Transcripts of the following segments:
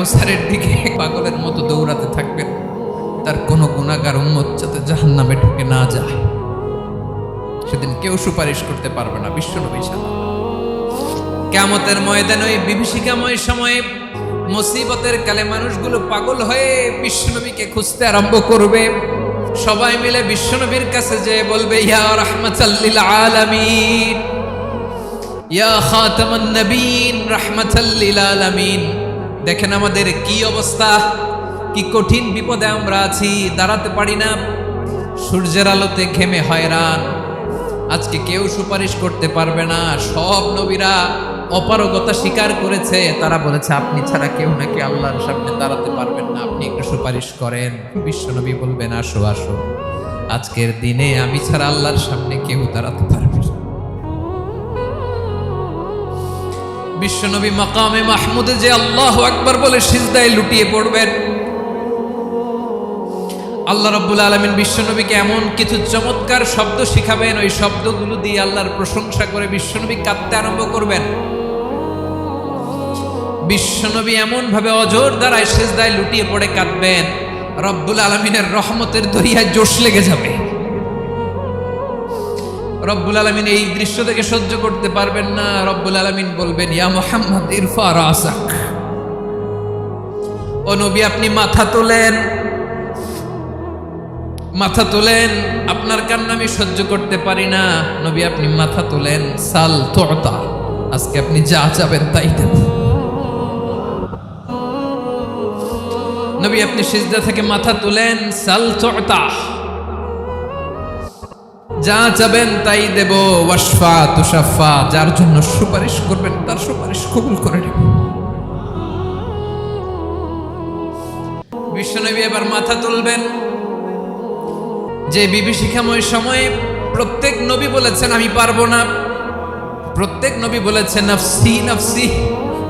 কাউসারের দিকে পাগলের মতো দৌড়াতে থাকবেন, তার কোনো গুনাহগার উম্মত যাতে জাহান্নামে ঢুকে না যায়। সেদিন কেউ সুপারিশ করতে পারবে না বিশ্বনবী ছাড়া। কিয়ামতের ময়দানে ওই বিভীষিকাময় সময়ে মুসিবতের কালে মানুষগুলো পাগল হয়ে বিশ্বনবীকে খুঁজতে আরম্ভ করবে। সবাই মিলে বিশ্বনবীর কাছে যেয়ে বলবে, ইয়া রাহমাতাল লিল আলামিন, ইয়া খাতামান নবীন, রাহমাতাল লিল আলামিন। দেখেন আমাদের কি অবস্থা, কি কঠিন বিপদে আমরা আছি, দাঁড়াতে পারি না, সূর্যের আলোতে ঘেমে হয়রান। আজকে কেউ সুপারিশ করতে পারবে না। সব নবীরা অপারগতা স্বীকার করেছে, তারা বলেছে আপনি ছাড়া কেউ নাকি আল্লাহর সামনে দাঁড়াতে পারবেন না, আপনি একটু সুপারিশ করেন। বিশ্বনবী বলবেন, আসো আসো, আজকের দিনে আমি ছাড়া আল্লাহর সামনে কেউ দাঁড়াতে পারবে না। বিশ্বনবী মাকামে মাহমুদে যে আল্লাহু আকবার বলে সিজদায় লুটিয়ে পড়বেন, আল্লাহ রাব্বুল আলামিন বিশ্বনবীকে এমন কিছু চমৎকার শব্দ শিখাবেন, ওই শব্দগুলো দিয়ে আল্লাহর প্রশংসা করে বিশ্বনবী কাঁদতে আরম্ভ করবেন। বিশ্বনবী এমন ভাবে অজর দ্বারায় সিজদায় লুটিয়ে পড়ে কাঁদবেন, রব্বুল আলামিনের রহমতের দরিয়ায় জোশ লেগে যাবে। রব্বুল আলামিন এই দৃশ্য থেকে সহ্য করতে পারবেন না। রব্বুল আলামিন বলবেন, ইয়া মুহাম্মদ ইরফা রাসাক, ও নবী আপনি মাথা তোলেন, মাথা তোলেন, আপনার কান্না আমি সহ্য করতে পারি না। নবী আপনি মাথা তোলেন, সাল তুতা, আজকে আপনি যা চাবেন তাই দেব। নবী আপনি সিজদা থেকে মাথা তুলেন, সাল তুতা, যা চাবেন তাই দেব। ওয়াশফা তুশাফা, যার জন্য সুপারিশ করবেন তার সুপারিশ কবুল করে নেব। বিশ্বনবী এবার মাথা তুলবেন। যে বিভীষিকাময় সময়ে প্রত্যেক নবী বলেছেন আমি পারবো না, প্রত্যেক নবী বলেছেন নফসি নফসি,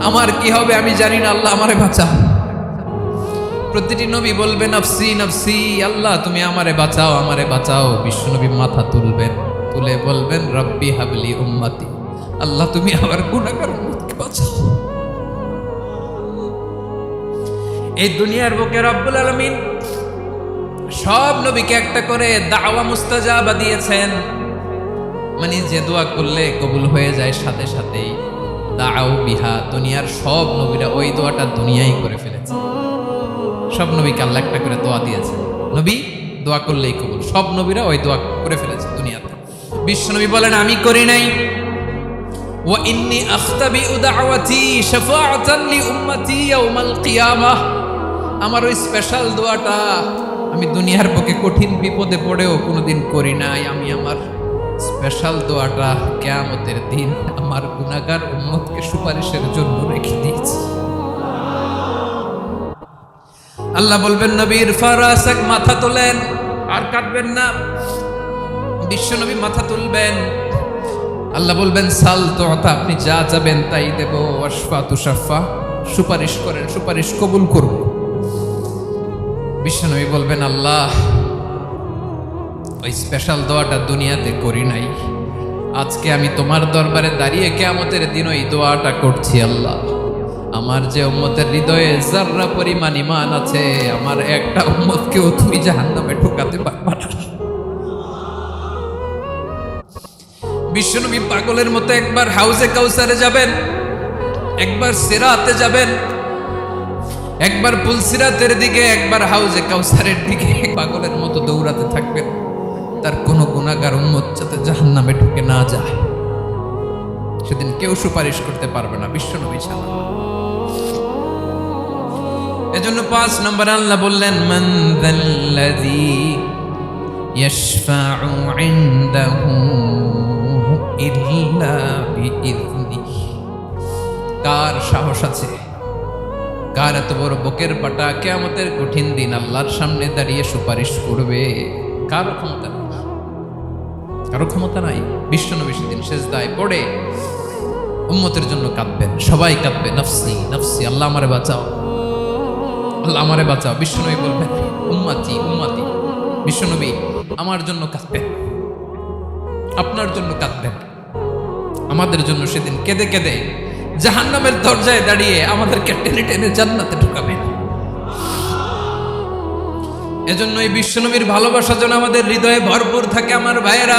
আমার কি হবে আমি জানি না, আল্লাহ আমারে বাঁচাও। প্রতিটি নবী বলবে নফসি নফসি, আল্লাহ তুমি আমারে বাঁচাও, আমারে বাঁচাও। বিশ্বনবী মাথা তুলবেন, তুলে বলবেন রব্বি হাবলি উম্মতি, আল্লাহ তুমি আমার গুনাহগার উম্মতকে বাঁচাও। এই দুনিয়ার বুকে রব্বুল আলামিন সব নবীকে একটা করে দাওয়া মুস্তাজাবা দিয়েছেন, মানে যে দোয়া করলে কবুল হয়ে যায় সাথে সাথেই। দাও বিহা, দুনিয়ার সব নবীরা ওই দোয়াটা দুনিয়ায় করে ফেলেছে। সব নবীকে আল্লাহ একটা করে দোয়া দিয়েছে, নবী দোয়া করলেই কবুল। সব নবীরা ওই দোয়া করে ফেলেছে দুনিয়াতে। বিশ্বনবী বলেন আমি করি নাই। ওয়া ইন্নী আখতাবিউ দাওয়াতি শাফাআতান লি উম্মতি ইয়াউমাল কিয়ামাহ, আমার ওই স্পেশাল দোয়াটা আমি দুনিয়ার বুকে কঠিন বিপদে পড়েও কোনোদিন করি নাই। আমি আমার স্পেশাল দোয়াটা কিয়ামতের দিন আমার গুনাহগার উম্মতকে সুপারিশের জন্য রেখে দিয়েছি। আল্লাহ বলবেন নবীর ফারাসাক, মাথা তোলেন, আর কাটবেন না। বিশ্বনবী মাথা তুলবেন, আল্লাহ বলবেন সাল তুতা, আপনি যা চাবেন তাই দেব। ওয়াশফা তুশাফা, সুপারিশ করেন, সুপারিশ কবুল করব। বিশ্বনবী বলবেন আল্লাহ ওই স্পেশাল দোয়াটা দুনিয়াতে করি নাই, আজকে আমি তোমার দরবারে দাঁড়িয়ে কিয়ামতের দিন ওই দোয়াটা করছি। আল্লাহ আমার যে উম্মতের হৃদয়ে যাররা পরিমাণ ঈমান আছে, আমার একটা উম্মতকেও তুমি জাহান্নামে ঢোকাতে পারবা না। বিশ্বনবী পাগলের মতো একবার হাউজে কাউসারে যাবেন, একবার সিরাতে যাবেন, একবার পুলসিরাতের দিকে, একবার হাউজে কাউসারের দিকে পাগলের মতো দৌড়াতে থাকবেন, তার কোনো গুনাহগার উম্মত যাতে জাহান্নামে ঢুকে না যায়। সেদিন কেউ সুপারিশ করতে পারবে না বিশ্বনবী ছাড়া। এজন্য 5 নম্বর আল্লাহ বললেন মান যাল্লাযী ইয়াশফাউ ইনদাহু ইল্লা বিইযনিহি, কার সাহস আছে, কার এত বড় বুকের পাটা কিয়ামতের কঠিন দিন আল্লাহর সামনে দাঁড়িয়ে সুপারিশ করবে? কারো ক্ষমতা নাই, কারো ক্ষমতা নাই। বিশ্বনবী সেদিন সিজদায় পড়ে উম্মতের জন্য কাঁদবেন, সবাই কাঁদবে নফসি নফসি, আল্লাহ আমারে বাঁচাও, আল্লাহ আমারে বাঁচাও। বিশ্বনবী বলবেন উম্মতি উম্মতি, বিশ্বনবী আমার জন্য কাঁদবেন, আপনার জন্য কাঁদবেন, আমাদের জন্য সেদিন কেঁদে কেঁদে জাহান্নামের দরজায় দাঁড়িয়ে আমাদেরকে টেনে টেনে জান্নাতে ঢুকাবেন। এজন্য এই বিশ্বনবীর ভালোবাসা যেন আমাদের হৃদয়ে ভরপুর থাকে। আমার ভাইয়েরা,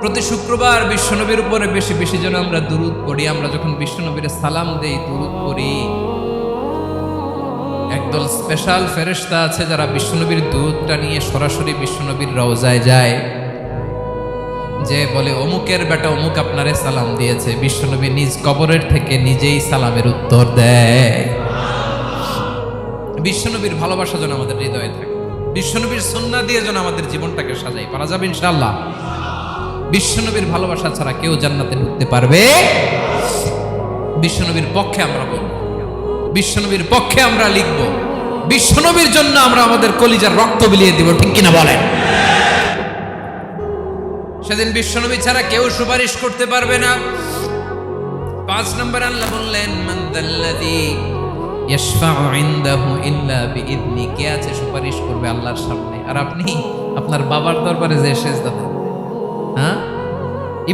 প্রতি শুক্রবার বিশ্বনবীর উপরে বেশি বেশি যেন আমরা দুরূদ পড়ি। আমরা যখন বিশ্বনবীর সালাম দেই, দুরূদ পড়ি, একদল স্পেশাল ফেরেশতা আছে যারা বিশ্বনবীর দুধটা নিয়ে সরাসরি বিশ্বনবীর রওজায় যায়, যে বলে অমুকের বেটা অমুক আপনারে সালাম দিয়েছে। বিশ্বনবী নিজ কবরের থেকে নিজেই সালামের উত্তর দেয়। বিশ্বনবীর ভালোবাসা যেন আমাদের হৃদয়ে থাকে। বিশ্বনবীর সুন্নাহ দিয়ে যেন আমাদের জীবনটাকে সাজাই। পারা যাবে ইনশাআল্লাহ। বিশ্বনবীর ভালোবাসা ছাড়া কেউ জান্নাতে ঢুকতে পারবে। বিশ্বনবীর পক্ষে আমরা বলব, বিশ্বনবীর পক্ষে আমরা লিখব, বিশ্বনবীর জন্য আমরা আমাদের কলিজার রক্ত বিলিয়ে দিব। ঠিক কিনা বলেন? সেদিন বিশ্বনবী ছাড়া কেউ সুপারিশ করতে পারবে না। 5 নম্বর আল্লাহ বললেন, মান দাল্লাযী ইয়াশফাউ ইনদাহু ইল্লা বিইذনি। কে আছে সুপারিশ করবে আল্লাহর সামনে আর আপনি আপনার বাবার দরবারে যে সেজদা দেন? হ্যাঁ,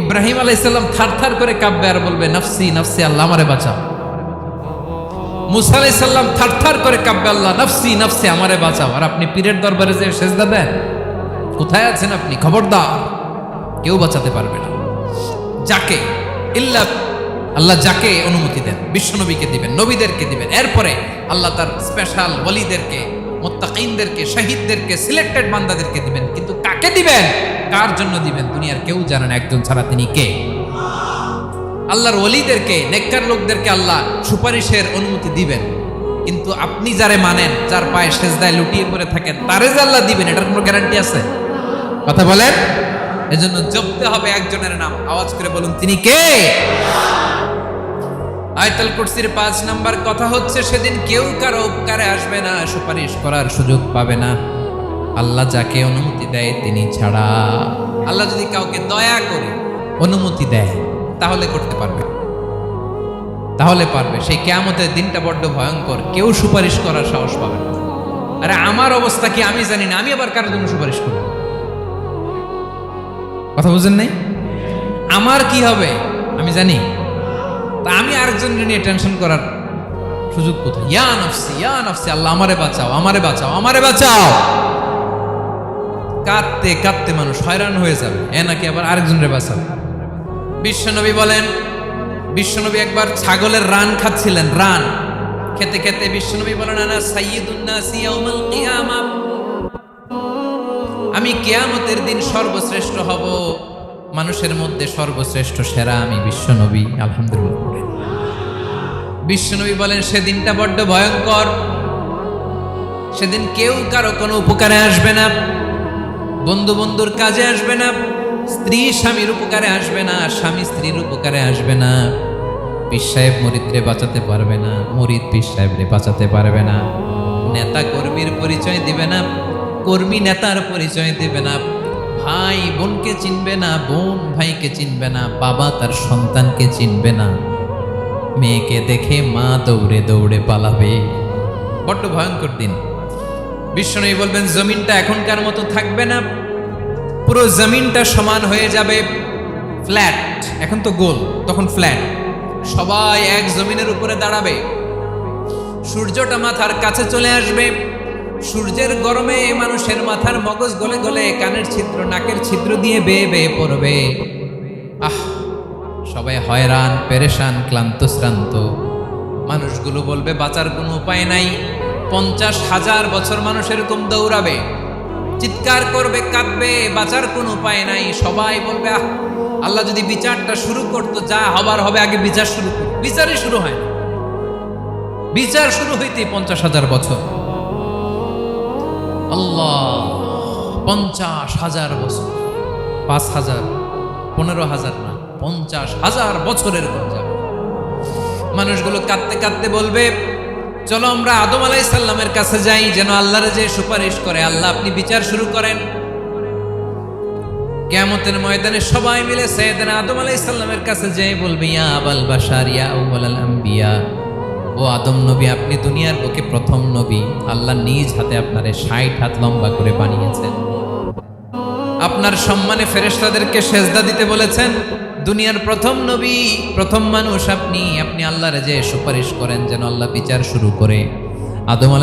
ইব্রাহিম আলাইহিস সালাম থারথার করে কাঁপবে আর বলবে নাফসি নাফসি, আল্লাহ আমারে বাঁচাও। মুসা আলাইহিস সালাম থারথার করে কাঁপবে, আল্লাহ নাফসি নাফসি, আমারে বাঁচাও। আর আপনি পীরের দরবারে যে সেজদা দেন? কোথায় আছেন আপনি? খবরদার, কেউ বাঁচাতে পারবে না। যাকে ইল্লা আল্লাহ যাকে অনুমতি দেন, বিশ্বনবীকে দিবেন, নবীদেরকে দিবেন। এরপরে আল্লাহ তার স্পেশাল ওয়ালিদেরকে, মুত্তাকিনদেরকে, শহীদদেরকে, সিলেক্টেড বান্দাদেরকে দিবেন। কিন্তু কাকে দিবেন, কার জন্য দিবেন, দুনিয়ার কেউ জানে না একজন ছাড়া। তিনি কে? আল্লাহর ওয়ালিদেরকে, নেককার লোকদেরকে আল্লাহ সুপারিশের অনুমতি দিবেন। কিন্তু আপনি যারে মানেন, যার পায়ে সেজদায় লুটিয়ে পড়ে থাকেন, তারে যে আল্লাহ দিবেন, এটার কোনো গ্যারান্টি আছে? কথা বলেন। এজন্য জপতে হবে একজনের নাম। আওয়াজ করে বলুন, তিনি কে? আয়াতুল কুরসির 5 নাম্বার কথা হচ্ছে, সেদিন কেউ কারো উপকারে আসবে না, সুপারিশ করার সুযোগ পাবে না, আল্লাহ যাকে অনুমতি দেয় তিনি ছাড়া। আল্লাহ যদি কাউকে দয়া করে অনুমতি দেয় তাহলে করতে পারবে, তাহলে পারবে। সেই কিয়ামতের দিনটা বড্ড ভয়ঙ্কর। কেউ সুপারিশ করার সাহস পাবে না। আরে আমার অবস্থা কি আমি জানি না, আমি আবার কারোর জন্য সুপারিশ করব? কথা বুঝেন নাই? আমার কি হবে আমি জানি, তা আমি আরেকজনকে নিয়ে টেনশন করার সুযোগ কোথায়? ইয়া নাফসি ইয়া নাফসি, আল্লাহ আমারে বাঁচাও, আমারে বাঁচাও, আমারে বাঁচাও। কাঁদতে কাঁদতে মানুষ হয়রান হয়ে যাবে, এ নাকি আবার আরেকজনের বাঁচাবে। বিশ্বনবী বলেন, বিশ্বনবী একবার ছাগলের রান খাচ্ছিলেন। রান খেতে খেতে বিশ্বনবী বলেন, আনা সাইয়্যিদুন নাসি ইয়াউমাল কিয়ামাহ, আমি কিয়ামতের দিন সর্বশ্রেষ্ঠ হব, মানুষের মধ্যে সর্বশ্রেষ্ঠ সেরা আমি বিশ্বনবী। আলহামদুলিল্লাহ। বিশ্বনবী বলেন, সেদিনটা বড্ড ভয়ঙ্কর। সেদিন কেউ কারো কোনো উপকারে আসবে না, বন্ধু বন্ধুর কাজে আসবে না, স্ত্রী স্বামীর উপকারে আসবে না, স্বামী স্ত্রীর উপকারে আসবে না, পীর সাহেব মুরিদরে বাঁচাতে পারবে না, মুরিদ পীর সাহেবরে বাঁচাতে পারবে না, নেতা কর্মীর পরিচয় দিবে না, কর্মী নেতার পরিচয় দিবে না, ভাই বোনকে চিনবে না, বোন ভাইকে চিনবে না, বাবা তার সন্তানকে চিনবে না, মেয়েকে দেখে মা দৌড়ে দৌড়ে পালাবে। বড্ড ভয়ঙ্কর দিন। বিশ্বনবী বলবেন, জমিনটা এখনকার মতো থাকবে না, পুরো জমিনটা সমান হয়ে যাবে, ফ্ল্যাট। এখন তো গোল, তখন ফ্ল্যাট। সবাই এক জমিনের উপরে দাঁড়াবে, সূর্যটা মাথার কাছে চলে আসবে, সূর্যের গরমে মানুষের মাথার মগজ গলে গলে কানের ছিদ্র, নাকের ছিদ্র দিয়ে বেয়ে বেয়ে পড়বে। আহ, সবাই হয়রান, পেরেশান, ক্লান্ত শ্রান্ত। মানুষগুলো বলবে বাঁচার কোনো উপায় নাই। 50,000 বছর মানুষ এরকম দৌড়াবে, চিৎকার করবে, কাঁদবে, বাঁচার কোনো উপায় নাই। সবাই বলবে, আহ, আল্লাহ যদি বিচারটা শুরু করতো, যা হবার হবে, আগে বিচার শুরু করতো। বিচারই শুরু হয় না। বিচার শুরু হইতে 50,000 বছর। আল্লাহ, 50,000 বছর, 5,000, 15,000 না, 50,000 বছরের কোন যাবে। মানুষগুলো কাঁদতে কাঁদতে বলবে, চলো আমরা আদম আলাইহিস সালামের কাছে যাই, যেন আল্লাহর যে সুপারিশ করে, আল্লাহ আপনি বিচার শুরু করেন। কিয়ামতের ময়দানে সবাই মিলে সাইয়েদনা আদম আলাইহিস সালামের কাছে যেয়ে বলবে, ইয়া আবাল বাশার ইয়া আউয়ালাল আম্বিয়া, ও আদম নবী, আপনি দুনিয়ার বুকে প্রথম নবী। আল্লাহ নিজ হাতে আপনারে 60 হাত লম্বা করে বানিয়েছেন, আপনার সম্মানে ফেরেশতাদেরকে সেজদা দিতে বলেছেন, দুনিয়ার প্রথম নবী, প্রথম মানুষ আপনি আল্লাহরে যে সুপারিশ করেন যেন আল্লাহ বিচার শুরু করে। আদম